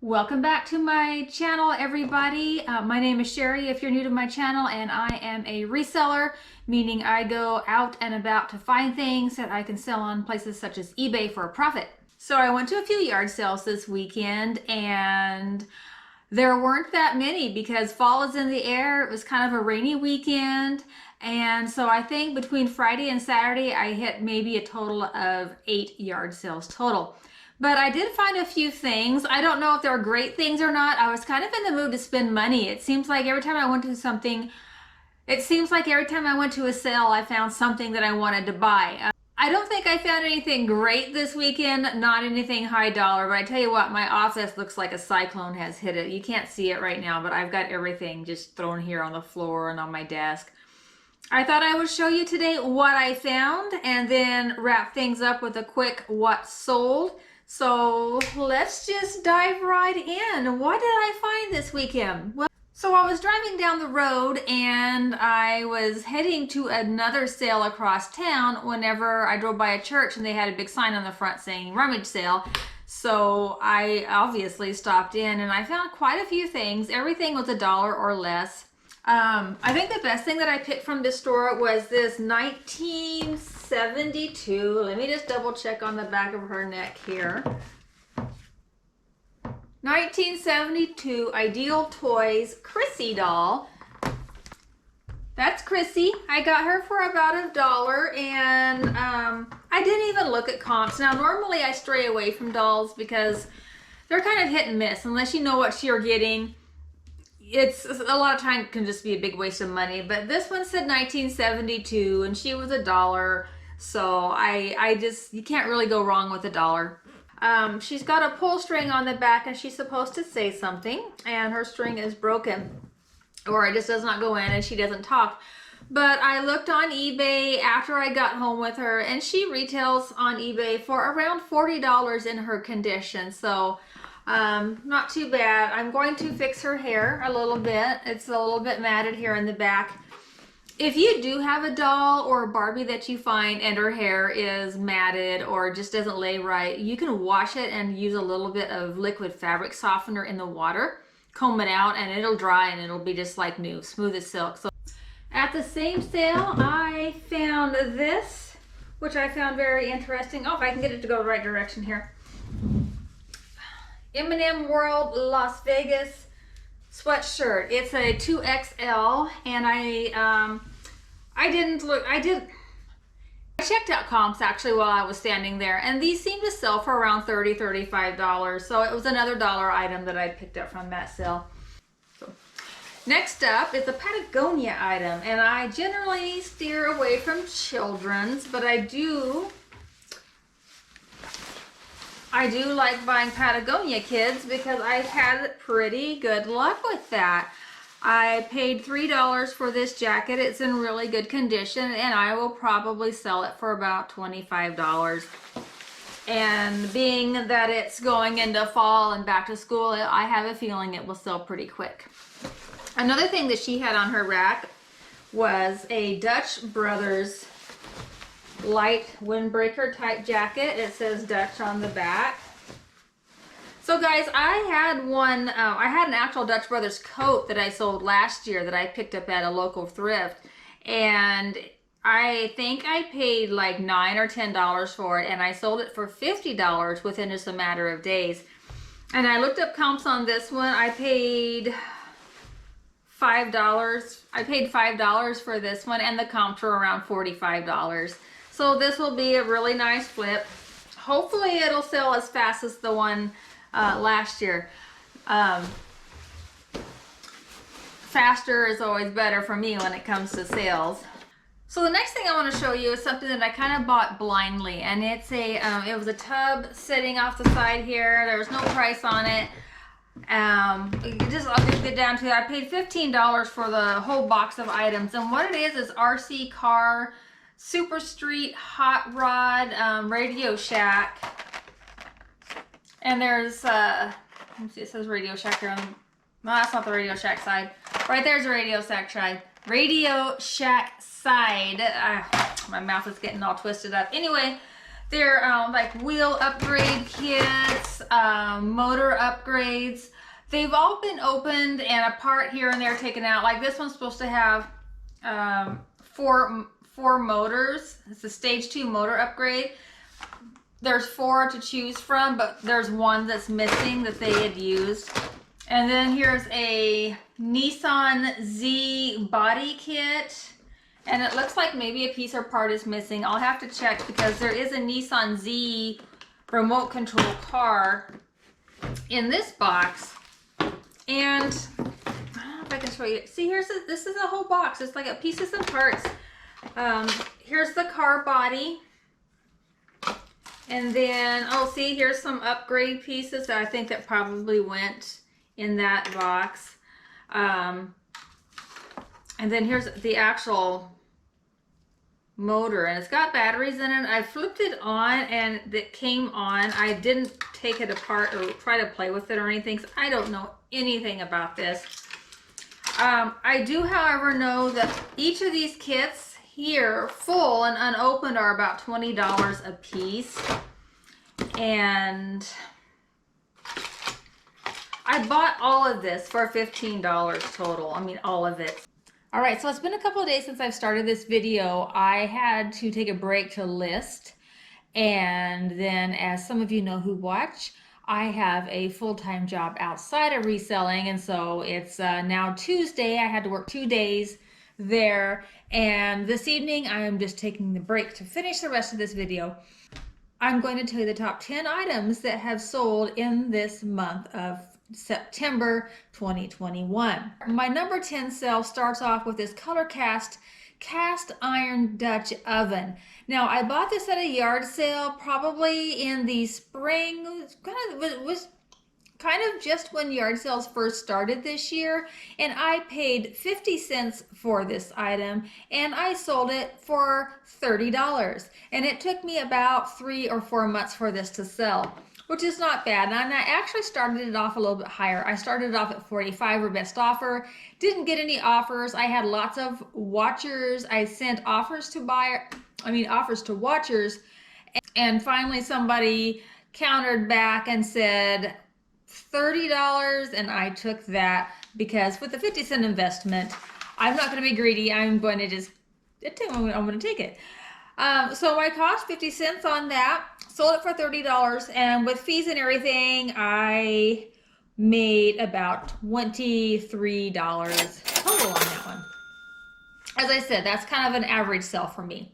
Welcome back to my channel, everybody. My name is Sherry if you're new to my channel, and I am a reseller, meaning I go out and about to find things that I can sell on places such as eBay for a profit. So I went to a few yard sales this weekend and there weren't that many because fall is in the air. It was kind of a rainy weekend, and so I think between Friday and Saturday I hit maybe a total of 8 yard sales total. But I did find a few things. I don't know if they're great things or not. I was kind of in the mood to spend money. It seems like every time I went to a sale, I found something that I wanted to buy. I don't think I found anything great this weekend, not anything high dollar, but I tell you what, my office looks like a cyclone has hit it. You can't see it right now, but I've got everything just thrown here on the floor and on my desk. I thought I would show you today what I found and then wrap things up with a quick what sold. So let's just dive right in. What did I find this weekend? Well, so I was driving down the road and I was heading to another sale across town whenever I drove by a church and they had a big sign on the front saying rummage sale. So I obviously stopped in and I found quite a few things. Everything was $1 or less. I think the best thing that I picked from this store was this 1972. Let me just double check on the back of her neck here. 1972 Ideal Toys Chrissy doll. That's Chrissy. I got her for about $1 and I didn't even look at comps. Now normally I stray away from dolls because they're kind of hit and miss unless you know what you're getting. It's a lot of time can just be a big waste of money, but this one said 1972 and she was $1, so you can't really go wrong with $1. She's got a pull string on the back and she's supposed to say something, and her string is broken or it just does not go in and she doesn't talk. But I looked on eBay after I got home with her and she retails on eBay for around $40 in her condition, so not too bad. I'm going to fix her hair a little bit. It's a little bit matted here in the back. If you do have a doll or a Barbie that you find and her hair is matted or just doesn't lay right, you can wash it and use a little bit of liquid fabric softener in the water, comb it out, and it'll dry and it'll be just like new, smooth as silk. So at the same sale, I found this, which I found very interesting. Oh, if I can get it to go the right direction here. M&M World Las Vegas sweatshirt. It's a 2XL, and I checked out comps actually while I was standing there, and these seem to sell for around $30, $35. So it was another dollar item that I picked up from that sale. So, next up is a Patagonia item, and I generally steer away from children's, but I do like buying Patagonia kids because I've had pretty good luck with that. I paid $3 for this jacket. It's in really good condition and I will probably sell it for about $25. And being that it's going into fall and back to school, I have a feeling it will sell pretty quick. Another thing that she had on her rack was a Dutch Brothers light windbreaker type jacket. It says Dutch on the back. So guys, I had an actual Dutch Brothers coat that I sold last year that I picked up at a local thrift, and I think I paid like $9 or $10 for it, and I sold it for $50 within just a matter of days. And I looked up comps on this one. I paid $5. I paid $5 for this one, and the comps were around $45. So this will be a really nice flip. Hopefully it'll sell as fast as the one last year. Faster is always better for me when it comes to sales. So the next thing I want to show you is something that I kind of bought blindly, and it's it was a tub sitting off the side here. There was no price on it. I'll just get down to it. I paid $15 for the whole box of items, and what it is RC car, Super Street, Hot Rod, Radio Shack, and there's let me see, it says Radio Shack here on the, no, that's not the Radio Shack side. Right there's the Radio Shack side. Radio Shack side. My mouth is getting all twisted up. Anyway, They're like wheel upgrade kits, motor upgrades. They've all been opened and a part here and there taken out. Like this one's supposed to have four motors. It's a stage 2 motor upgrade. There's 4 to choose from, but there's one that's missing that they had used. And then here's a Nissan Z body kit. And it looks like maybe a piece or part is missing. I'll have to check because there is a Nissan Z remote control car in this box. And I don't know if I can show you. See, this is a whole box. It's like a pieces and parts. Here's the car body. And then, oh, see, here's some upgrade pieces that I think that probably went in that box. And then here's the actual motor, and it's got batteries in it. I flipped it on and it came on. I didn't take it apart or try to play with it or anything, so I don't know anything about this. I do, however, know that each of these kits here, full and unopened, are about $20 a piece. And I bought all of this for $15 total. I mean, all of it. All right, so it's been a couple of days since I've started this video. I had to take a break to list. And then, as some of you know who watch, I have a full-time job outside of reselling. And so it's now Tuesday. I had to work 2 days there. And this evening, I am just taking the break to finish the rest of this video. I'm going to tell you the top 10 items that have sold in this month of September 2021. My number 10 sale starts off with this Color Cast iron Dutch oven. Now, I bought this at a yard sale probably in the spring. It was kind of just when yard sales first started this year, and I paid 50 cents for this item, and I sold it for $30. And it took me about 3 or 4 months for this to sell, which is not bad. And I actually started it off a little bit higher. I started it off at 45 or best offer. Didn't get any offers. I had lots of watchers. I sent offers to watchers. And finally somebody countered back and said $30, and I took that because with the 50-cent investment, I'm not going to be greedy. I'm going to just, I'm going to take it. So I cost 50 cents on that, sold it for $30, and with fees and everything, I made about $23 total on that one. As I said, that's kind of an average sale for me.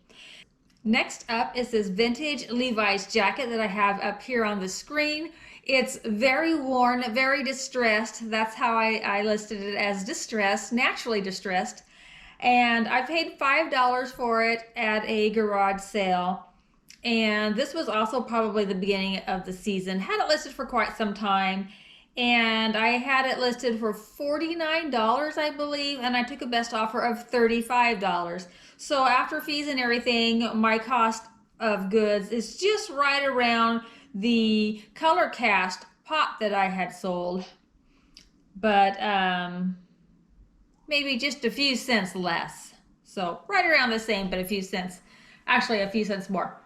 Next up is this vintage Levi's jacket that I have up here on the screen. It's very worn, very distressed. That's how I listed it, as distressed, naturally distressed. And I paid $5 for it at a garage sale. And this was also probably the beginning of the season. Had it listed for quite some time. And I had it listed for $49, I believe. And I took a best offer of $35. So after fees and everything, my cost of goods is just right around the Color Cast pot that I had sold. But maybe just a few cents less. So right around the same, but a few cents, actually a few cents more.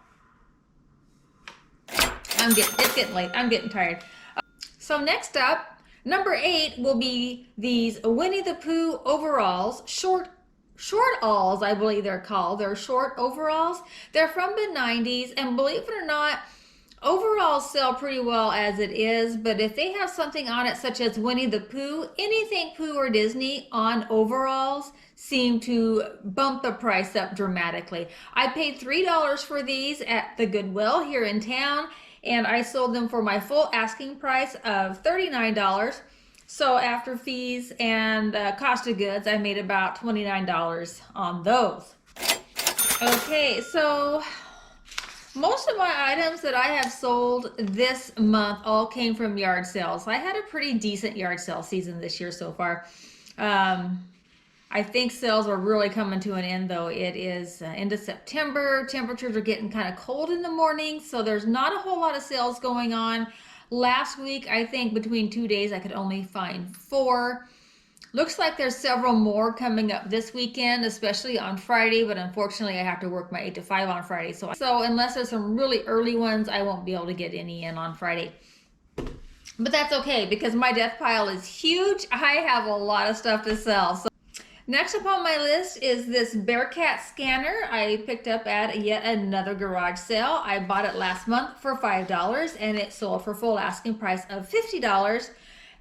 It's getting late. I'm getting tired. So next up, number 8 will be these Winnie the Pooh overalls, short alls, I believe they're called. They're short overalls. They're from the 90s, and believe it or not, overalls sell pretty well as it is, but if they have something on it such as Winnie the Pooh, anything Pooh or Disney on overalls seem to bump the price up dramatically. I paid $3 for these at the Goodwill here in town, and I sold them for my full asking price of $39. So after fees and cost of goods, I made about $29 on those. Okay, so most of my items that I have sold this month all came from yard sales. I had a pretty decent yard sale season this year so far. I think sales are really coming to an end, though. It is end of September. Temperatures are getting kind of cold in the morning, so there's not a whole lot of sales going on. Last week, I think between 2 days, I could only find 4. Looks like there's several more coming up this weekend, especially on Friday, but unfortunately I have to work my 8 to 5 on Friday. So unless there's some really early ones, I won't be able to get any in on Friday. But that's okay because my death pile is huge. I have a lot of stuff to sell. So next up on my list is this Bearcat scanner I picked up at yet another garage sale. I bought it last month for $5 and it sold for full asking price of $50.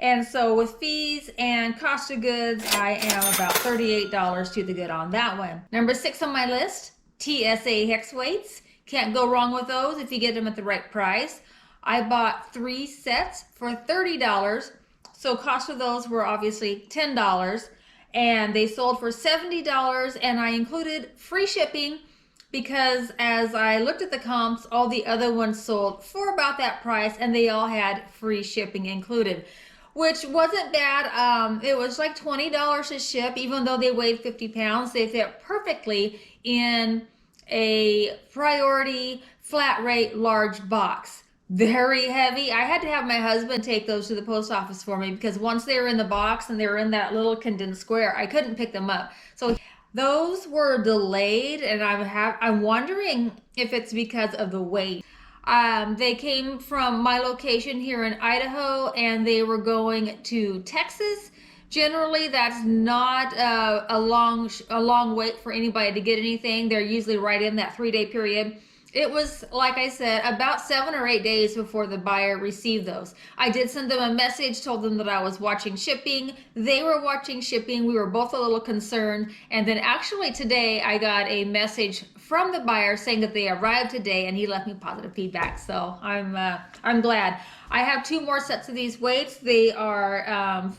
And so with fees and cost of goods, I am about $38 to the good on that one. Number 6 on my list, TSA hex weights. Can't go wrong with those if you get them at the right price. I bought 3 sets for $30. So cost of those were obviously $10. And they sold for $70, and I included free shipping because as I looked at the comps, all the other ones sold for about that price and they all had free shipping included, which wasn't bad. It was like $20 to ship, even though they weighed 50 pounds. They fit perfectly in a priority flat rate large box. Very heavy. I had to have my husband take those to the post office for me because once they were in the box and they were in that little condensed square, I couldn't pick them up. So those were delayed, and I'm wondering if it's because of the weight. They came from my location here in Idaho, and they were going to Texas. Generally, that's not a long wait for anybody to get anything. They're usually right in that 3-day period. It was, like I said, about 7 or 8 days before the buyer received those. I did send them a message, told them that I was watching shipping. They were watching shipping. We were both a little concerned. And then actually today I got a message from the buyer saying that they arrived today, and he left me positive feedback. So I'm glad. I have 2 more sets of these weights. They are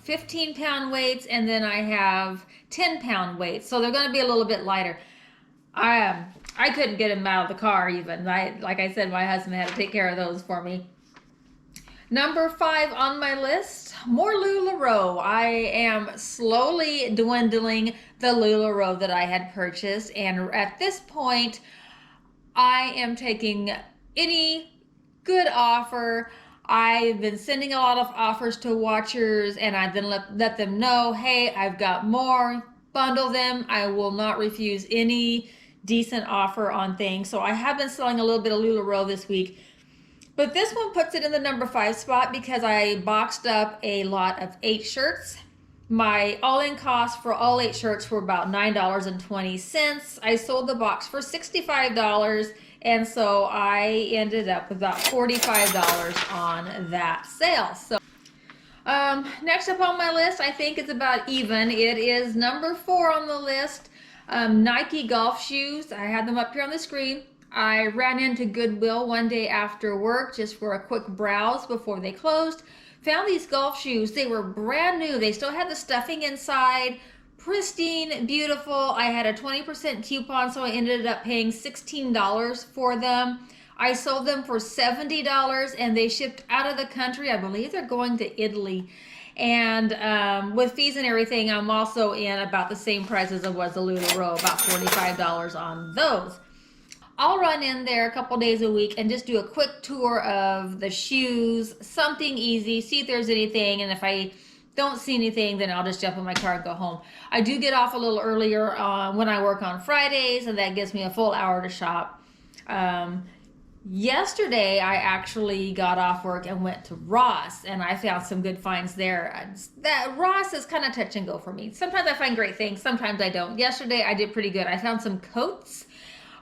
15-pound weights, and then I have 10-pound weights. So they're going to be a little bit lighter. I couldn't get them out of the car even. Like I said, my husband had to take care of those for me. Number 5 on my list, more LuLaRoe. I am slowly dwindling the LuLaRoe that I had purchased, and at this point, I am taking any good offer. I've been sending a lot of offers to watchers, and I've been let them know, hey, I've got more. Bundle them. I will not refuse any decent offer on things. So I have been selling a little bit of LuLaRoe this week, but this one puts it in the number 5 spot because I boxed up a lot of 8 shirts. My all-in cost for all 8 shirts were about $9.20. I sold the box for $65, and so I ended up with about $45 on that sale. So next up on my list, I think it's about even. It is number 4 on the list. Nike golf shoes. I had them up here on the screen. I ran into Goodwill one day after work just for a quick browse before they closed. Found these golf shoes. They were brand new. They still had the stuffing inside. Pristine, beautiful. I had a 20% coupon, so I ended up paying $16 for them. I sold them for $70, and they shipped out of the country. I believe they're going to Italy. And with fees and everything, I'm also in about the same price as it was the LuLaRoe, about $45 on those. I'll run in there a couple days a week and just do a quick tour of the shoes, something easy, see if there's anything, and if I don't see anything, then I'll just jump in my car and go home. I do get off a little earlier when I work on Fridays, and that gives me a full hour to shop. Yesterday, I actually got off work and went to Ross, and I found some good finds there. That Ross is kind of touch and go for me. Sometimes I find great things, sometimes I don't. Yesterday, I did pretty good. I found some coats.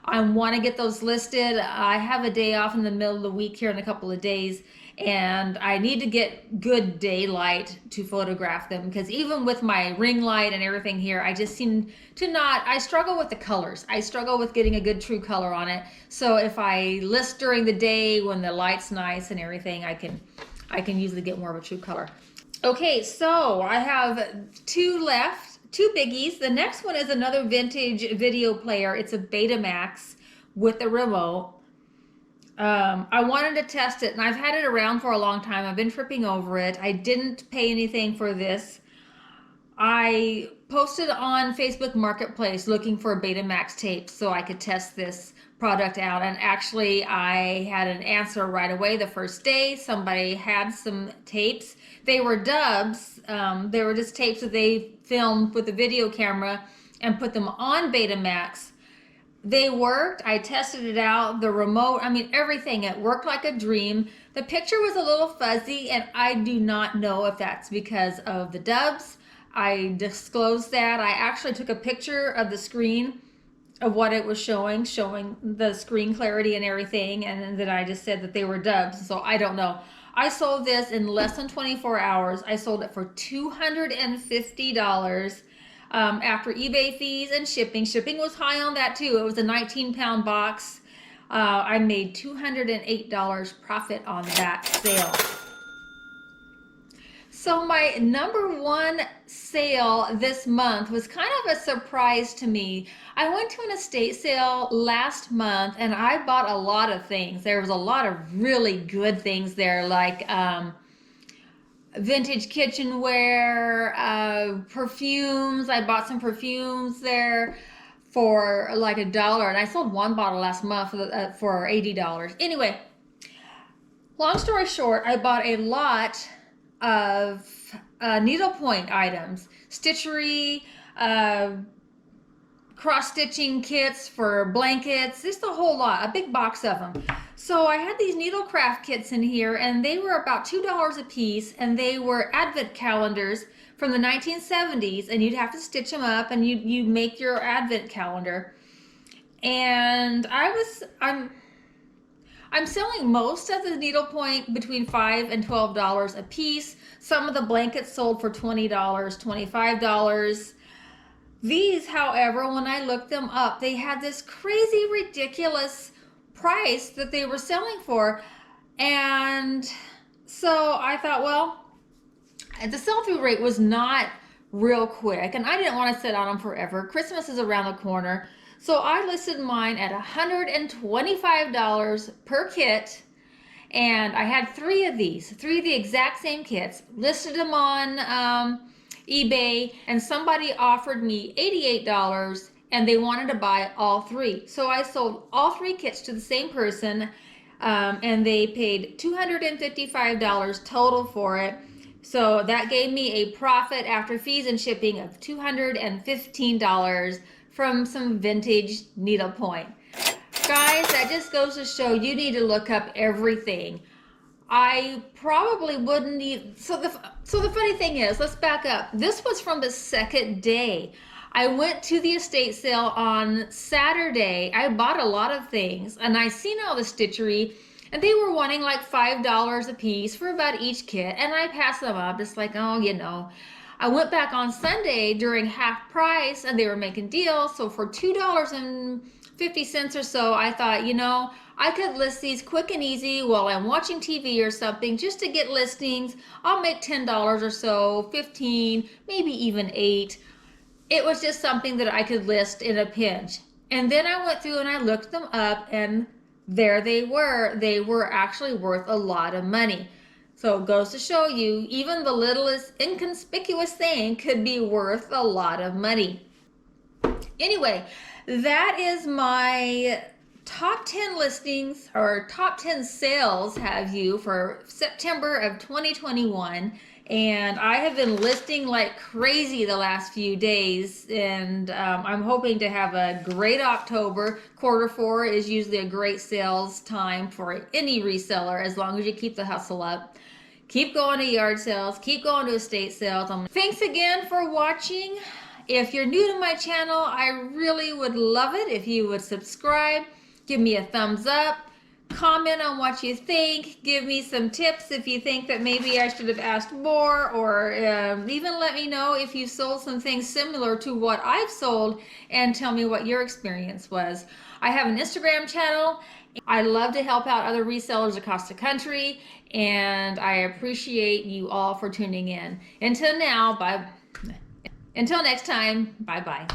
I want to get those listed. I have a day off in the middle of the week here in a couple of days, and I need to get good daylight to photograph them because even with my ring light and everything here, I just seem to I struggle with the colors. I struggle with getting a good true color on it. So if I list during the day when the light's nice and everything, I can usually get more of a true color. Okay, so I have 2 left. 2 biggies. The next one is another vintage video player. It's a Betamax with a remote. I wanted to test it, and I've had it around for a long time. I've been tripping over it. I didn't pay anything for this. I posted on Facebook Marketplace looking for Betamax tapes so I could test this product out, and actually I had an answer right away the first day. Somebody had some tapes. They were dubs, They were just tapes that they filmed with a video camera and put them on Betamax. They worked. I tested it out. The remote, I mean, everything. It worked like a dream. The picture was a little fuzzy, and I do not know if that's because of the dubs. I disclosed that. I actually took a picture of the screen of what it was showing the screen clarity and everything, and then I just said that they were dubs. So I don't know. I sold this in less than 24 hours. I sold it for $250. After eBay fees and shipping. Shipping was high on that too. It was a 19-pound box. I made $208 profit on that sale. So my number one sale this month was kind of a surprise to me. I went to an estate sale last month and I bought a lot of things. There was a lot of really good things there, like vintage kitchenware, perfumes. I bought some perfumes there for like $1, and I sold one bottle last month for $80. Anyway, long story short, I bought a lot of needlepoint items, stitchery, cross-stitching kits for blankets, just a whole lot, a big box of them. So I had these needlecraft kits in here, and they were about $2 a piece, and they were advent calendars from the 1970s, and you'd have to stitch them up, and you make your advent calendar. And I'm selling most of the needlepoint between $5 and $12 a piece. Some of the blankets sold for $20, $25. These, however, when I looked them up, they had this crazy, ridiculous price that they were selling for. And so I thought, well, the sell-through rate was not real quick, and I didn't want to sit on them forever. Christmas is around the corner. So I listed mine at $125 per kit, and I had three of the exact same kits, listed them on eBay, and somebody offered me $88, and they wanted to buy all three. So I sold all three kits to the same person, and they paid $255 total for it. So that gave me a profit after fees and shipping of $215 from some vintage needlepoint. Guys, that just goes to show you need to look up everything. I probably wouldn't even, so the funny thing is, let's back up. This was from the second day. I went to the estate sale on Saturday. I bought a lot of things, and I seen all the stitchery, and they were wanting like $5 a piece for about each kit, and I passed them up, just like, oh, you know. I went back on Sunday during half price, and they were making deals, so for $2.50 or so, I thought, you know, I could list these quick and easy while I'm watching TV or something, just to get listings. I'll make $10 or so, 15, maybe even 8. It was just something that I could list in a pinch. And then I went through and I looked them up, and there they were. They were actually worth a lot of money. So it goes to show you, even the littlest inconspicuous thing could be worth a lot of money. Anyway, that is my top 10 listings, or top 10 sales have you for September of 2021. And I have been listing like crazy the last few days, and I'm hoping to have a great October. Quarter 4 is usually a great sales time for any reseller, as long as you keep the hustle up. Keep going to yard sales, keep going to estate sales. Thanks again for watching. If you're new to my channel, I really would love it if you would subscribe, give me a thumbs up, comment on what you think, give me some tips if you think that maybe I should have asked more, or even let me know if you sold some things similar to what I've sold, and tell me what your experience was. I have an Instagram channel. I love to help out other resellers across the country, and I appreciate you all for tuning in. Until next time, bye-bye.